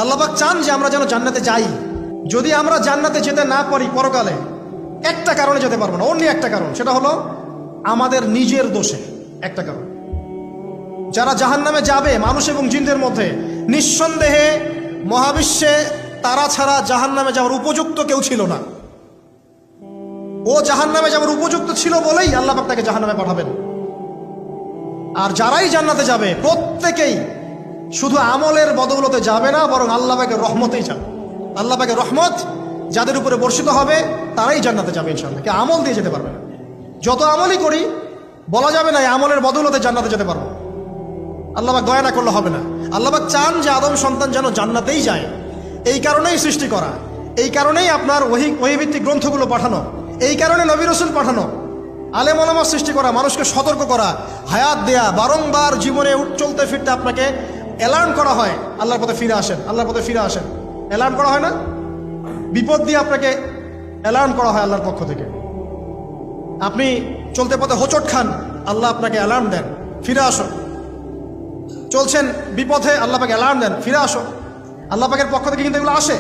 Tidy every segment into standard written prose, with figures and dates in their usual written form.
আল্লাহ পাক চান যে আমরা যেন জান্নাতে যাই। যদি আমরা জান্নাতে যেতে না পারি পরকালে, একটা কারণে যেতে পারবো না, অনলি একটা কারণ, সেটা হলো আমাদের নিজের দোষে। একটা কারণ, যারা জাহান্নামে যাবে মানুষ এবং জিনদের মধ্যে, নিঃসন্দেহে মহাবিশ্বে তারা ছাড়া জাহান্নামে যাওয়ার উপযুক্ত কেউ ছিল না। ও জাহান্নামে যাওয়ার উপযুক্ত ছিল বলেই আল্লাহ পাক তাকে জাহান্নামে পাঠাবেন। আর যারাই জান্নাতে যাবে প্রত্যেকেই শুধু আমলের বদৌলতে যাবে না, বরং আল্লাহ পাকের রহমতেই যাবে। আল্লাহ পাকের রহমত যাদের উপরে বর্ষিত হবে তারাই জান্নাতে যাবে ইনশাআল্লাহ। কে আমল দিয়ে যেতে পারবে না। যত আমলই করি বলা যাবে না এই আমলের বদৌলতে জান্নাতে যেতে পারবো। আল্লাহ পাক দয়া না করলে হবে না। আল্লাহ পাক চান যে আদম সন্তান যেন জান্নাতেই যায়। এই কারণেই সৃষ্টি করা, এই কারণেই আপনার ওহীভিত্তিক গ্রন্থগুলো পাঠানো, এই কারণে নবী রাসূল পাঠানো, আলেম ওলামা সৃষ্টি করা, মানুষকে সতর্ক করা, হায়াত দেয়া, বারংবার জীবনে চলতে ফিরতে আপনাকে অ্যালার্ম করা হয় আল্লাহর পথে ফিরে আসেন, আল্লাহর পথে ফিরে আসেন। অ্যালার্ম করা হয় না? বিপদ দিয়ে আপনাকে অ্যালার্ম করা হয় আল্লাহর পক্ষ থেকে। আপনি চলতে পথে হোঁচট খান, আল্লাহ আপনাকে অ্যালার্ম দেন, ফিরে আসো। চলছেন বিপথে, আল্লাহ পাকে অ্যালার্ম দেন, ফিরে আসো। আল্লাহ পাকের পক্ষ থেকে কিন্তু এগুলো আসে।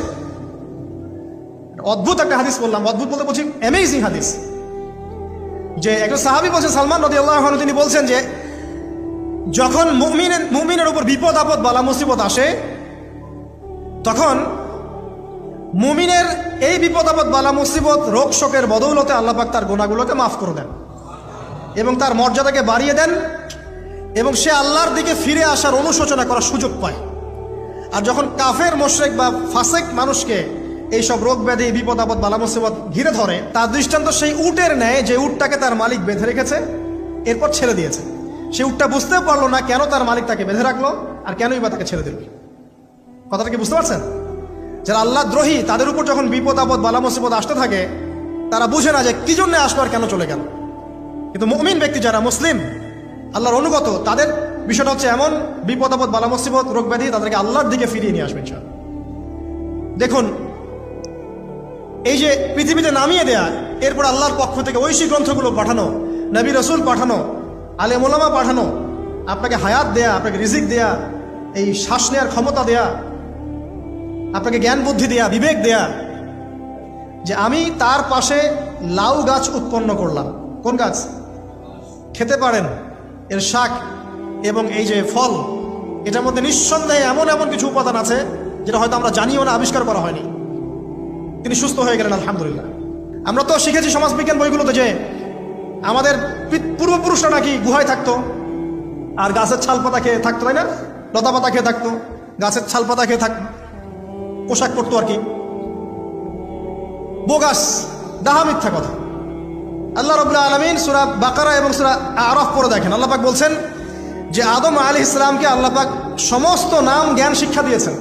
অদ্ভুত একটা হাদিস বললাম, অদ্ভুত বলতে বলছি অ্যামেজিং হাদিস। যে একজন সাহাবী বলছেন, সালমান রাদিয়াল্লাহু আনহু, তিনি বলছেন যে যখন মুমিনের উপর বিপদ আপদ বালা মুসিবত আসে, তখন মুমিনের এই বিপদ আপদ বালা মুসিবত রোগ শোকের বদৌলতে আল্লাহ পাক তার গুনাহগুলোকে মাফ করে দেন এবং তার মর্যাদাকে বাড়িয়ে দেন এবং সে আল্লাহর দিকে ফিরে আসার অনুশোচনা করার সুযোগ পায়। আর যখন কাফের মুশরিক বা ফাসেক মানুষকে এইসব রোগ ব্যাধি বিপদ আপদ বালা মুসিবত ঘিরে ধরে, তার দৃষ্টান্ত সেই উটের ন্যায় যে উটটাকে তার মালিক বেঁধে রেখেছে, এরপর ছেড়ে দিয়েছে। সে উটটা বুঝতেও পারলো না কেন তার মালিক তাকে বেঁধে রাখলো আর কেনই বা তাকে ছেড়ে দিল। কথাটা কি বুঝতে পারছেন? যারা আল্লাহ দ্রোহী, তাদের উপর যখন বিপদ আপদ বালা মুসিবত আসতে থাকে, তারা বুঝে না যে কি জন্য আসলো আর কেন চলে গেল। কিন্তু মুমিন ব্যক্তি যারা মুসলিম, আল্লাহর অনুগত, তাদের বিষয়টা হচ্ছে এমন, বিপদ আপদ বালা মুসিবত রোগ ব্যাধি তাদেরকে আল্লাহর দিকে ফিরিয়ে নিয়ে আসবে ইনশাআল্লাহ। দেখুন, এই যে পৃথিবীতে নামিয়ে দেয়া, এরপর আল্লাহর পক্ষ থেকে ঐশী গ্রন্থগুলো পাঠানো, নবী রাসূল পাঠানো, আলেম ওলামা পাঠানো, আপনাকে হায়াত দেয়া, আপনাকে রিজিক দেয়া, এই শ্বাস নেওয়ার ক্ষমতা দেয়া, আপনাকে জ্ঞান বুদ্ধি দেয়া, বিবেক দেয়া, যে আমি তার পাশে লাউ গাছ উৎপন্ন করলাম। কোন গাছ? খেতে পারেন, এর শাক এবং এই যে ফল, এটার মধ্যে নিঃসন্দেহে এমন এমন কিছু উপাদান আছে যেটা হয়তো আমরা জানিও না, আবিষ্কার করা হয়নি। তিনি সুস্থ হয়ে গেলেন, আলহামদুলিল্লাহ। আমরা তো শিখেছি সমাজবিজ্ঞান বইগুলোতে যে আমাদের পূর্বপুরুষরা নাকি গুহায় থাকতো আর গাছের ছাল পাতা খেয়ে থাকতো, তাই না? লতা পাতা খেয়ে থাকতো, গাছের ছাল পাতা খেয়ে থাকতো, পোশাক পরতো আর কি। বোগাস, ডাহা, মিথ্যা কথা। আল্লাহ রাব্বুল আলামিন সূরা বাকারা এবং সূরা আরাফ পড়ে দেখেন, আল্লাহ পাক বলছেন যে আদম আলাইহিস সালামকে আল্লাহ পাক সমস্ত নাম জ্ঞান শিক্ষা দিয়েছেন।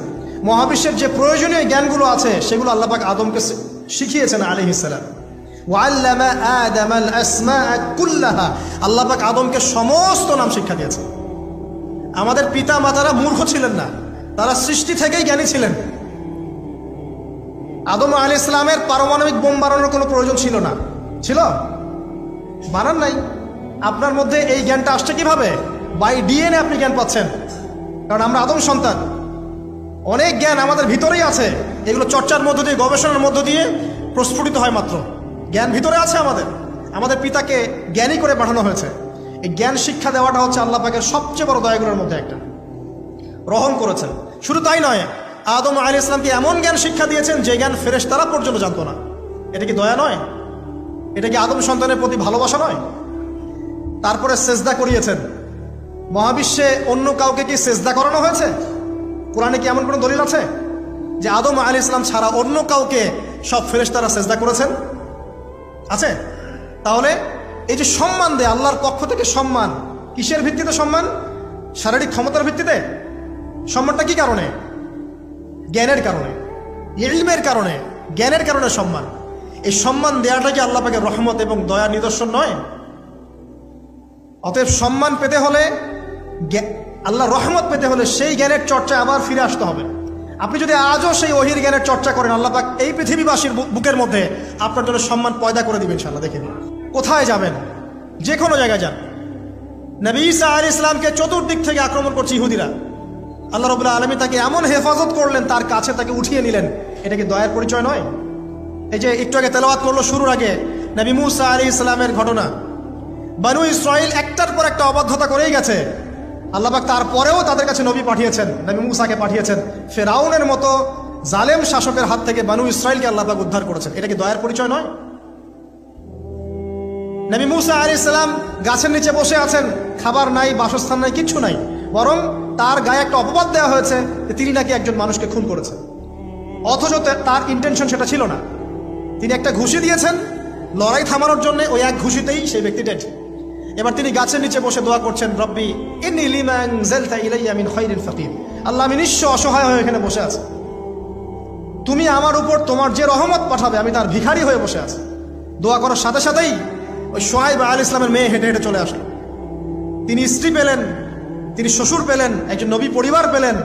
মহাবিশ্বের যে প্রয়োজনীয় জ্ঞানগুলো আছে সেগুলো আল্লাহ পাক আদমকে শিখিয়েছেন আলাইহিস সালাম। ওয়াল্লামা আদামাল আসমাআ কুল্লাহা, আল্লাহ পাক আদমকে সমস্ত নাম শিক্ষা দিয়েছেন। আমাদের পিতা মাতারা মূর্খ ছিলেন না, তারা সৃষ্টি থেকেই জ্ঞানী ছিলেন। আদম আলাইহিস সালামের পারমাণবিক বোম বানানোর কোনো প্রয়োজন ছিল না। ছিল? বানান নাই। আপনার মধ্যে এই জ্ঞানটা আসছে কিভাবে? বাই ডিএনএ আপনি জ্ঞান পাচ্ছেন, কারণ আমরা আদম সন্তান। অনেক জ্ঞান আমাদের ভিতরেই আছে, এগুলো চর্চার মধ্য দিয়ে, গবেষণার মধ্য দিয়ে প্রস্ফুটিত হয় মাত্র। জ্ঞান ভিতরে আছে আমাদের পিতাকে জ্ঞানী করে পাঠানো হয়েছে। এই জ্ঞান শিক্ষা দেওয়াটা হচ্ছে আল্লাহ পাকের সবচেয়ে বড় দয়াগুলোর মধ্যে একটা। রহম করেছেন। শুধু তাই নয়, আদম আলাইহিস সালামকে এমন জ্ঞান শিক্ষা দিয়েছেন যে জ্ঞান ফেরেশতারা পর্যন্ত জানতো না। এটা কি দয়া নয়? এটা কি আদম সন্তানের প্রতি ভালোবাসা নয়? তারপরে সেজদা করিয়েছেন। মহাবিশ্বে অন্য কাউকে কি সেজদা করানো হয়েছে? কোরআনে কি এমন কোনো দলিল আছে যে আদম আলাইহিস সালাম ছাড়া অন্য কাউকে সব ফেরেশতারা সেজদা করেছেন? আছে? তাহলে এই যে সম্মান দেয় আল্লাহর পক্ষ থেকে, সম্মান কিসের ভিত্তিতে? সম্মান শারীরিক ক্ষমতার ভিত্তিতে? সম্মানটা কি কারণে? জ্ঞানের কারণে, ইলমের কারণে, জ্ঞানের কারণে সম্মান। এই সম্মান দেওয়াটা কি আল্লাহ পাকের রহমত এবং দয়ার নিদর্শন নয়? অতএব সম্মান পেতে হলে, আল্লাহর রহমত পেতে হলে সেই জ্ঞানের চর্চায় আবার ফিরে আসতে হবে। আপনি যদি আজও সেই ওহির জ্ঞানের চর্চা করেন, আল্লাহ পাক এই পৃথিবীবাসীর বুকের মধ্যে আপনার জন্য সম্মান পয়দা করে দিবেন ইনশাআল্লাহ। দেখে নিন, কোথায় যাবেন, যে কোনো জায়গায় যান, নবী ঈসা আলাইহিস সালামকে চতুর্দিক থেকে আক্রমণ করছে ইহুদিরা। আল্লাহ রাব্বুল আলামিন তাকে এমন হেফাজত করলেন, তার কাছে তাকে উঠিয়ে নিলেন। এটা কি দয়ার পরিচয় নয়? এই যে একটু আগে তেলাওয়াত করলো শুরুর আগে নবী মূসা আলাইহিস সালামের ঘটনা। বনু ইসরাইল একটার পর একটা অবাধ্যতা করেই গেছে। আল্লাহ পাক তারপরেও তাদের কাছে নবী পাঠিয়েছেন, নবী মূসাকে পাঠিয়েছেন। ফেরাউনের মতো জালেম শাসকের হাত থেকে বনু ইসরাইলকে আল্লাহ পাক উদ্ধার করেছেন। এটা কি দয়ার পরিচয় নয়? নবী মূসা আলাইহিস সালাম গাছের নিচে বসে আছেন, খাবার নাই, বাসস্থান নাই, কিচ্ছু নাই, বরং তার গায়ে একটা অপবাদ দেওয়া হয়েছে যে তিনি নাকি একজন মানুষকে খুন করেছেন, অথচ তার ইন্টেনশন সেটা ছিল না। তিনি একটা ঘুষি দিয়েছেন লড়াই থামানোর জন্য, ওই এক ঘুষিতেই সেই ব্যক্তি ডেড। এবার তিনি গাছের নিচে বসে দোয়া করছেন, রব্বি ইন্নী লিমা আনজালতা ইলাইয়া মিন খাইরিন ফাকির। আল্লাহ, আমি নিঃস্ব অসহায় হয়ে এখানে বসে আছি, তুমি আমার উপর তোমার যে রহমত পাঠাবে আমি তার ভিখারি হয়ে বসে আছি। দোয়া করার সাথে সাথেই ওই শুআয়ব আলাইহিস সালামের মেয়ে হেঁটে হেঁটে চলে আসলো। তিনি স্ত্রী পেলেন, তিনি শ্বশুর পেলেন, একজন নবী পরিবার পেলেন,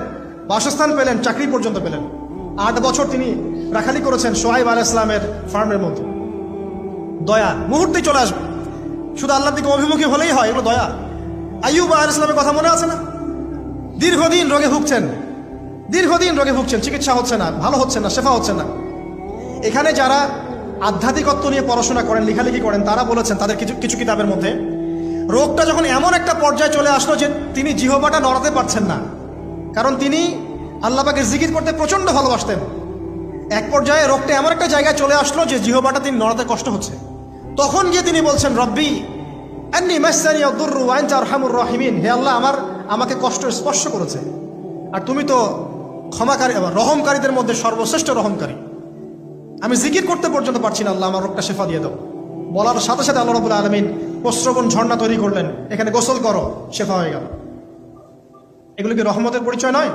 বাসস্থান পেলেন, চাকরি পর্যন্ত পেলেন। 8 বছর তিনি রাখালি করেছেন শুআয়ব আলাইহিস সালামের ফার্মের মধ্যে। দয়া মুহূর্তেই চলে আসবে, শুধু আল্লাহর দিকে অভিমুখী হলেই হয়, এগুলো দয়া। আইয়ুব আলাইহিস সালামের কথা মনে আছে না? দীর্ঘদিন রোগে ভুগছেন, চিকিৎসা হচ্ছে না, ভালো হচ্ছে না, শেফা হচ্ছে না। এখানে যারা আধ্যাত্মিকত্ব নিয়ে পড়াশোনা করেন, লেখালেখি করেন, তারা বলেছেন তাদের কিছু কিতাবের মধ্যে, রোগটা যখন এমন একটা পর্যায়ে চলে আসলো যে তিনি জিহ্বাটা নড়াতে পারছেন না, কারণ তিনি আল্লাহ পাকের জিকির করতে প্রচণ্ড ভালোবাসতেন। এক পর্যায়ে রোগটা এমন একটা জায়গায় চলে আসলো যে জিহ্বাটা তিনি নড়াতে কষ্ট হচ্ছে। তখন গিয়ে তিনি বলছেন, রব্বি আন্নী মাসসানি আদ-দুররু ওয়া আনতা আরহামুর রাহিমিন। হে আল্লাহ, আমাকে কষ্ট স্পর্শ করেছে, আর তুমি তো ক্ষমাকারী, রহমকারীদের মধ্যে সর্বশ্রেষ্ঠ রহমকারী। আমি জিকির করতে পর্যন্ত পারছি না, আল্লাহ আমার রোগটা শেফা দিয়ে দাও। বলার সাথে সাথে আল্লাহ রাব্বুল আলামিন প্রস্রবণ ঝর্ণা তৈরি করলেন, এখানে গোসল করো, শেফা হয়ে গেল। এগুলো কি রহমতের পরিচয় নয়?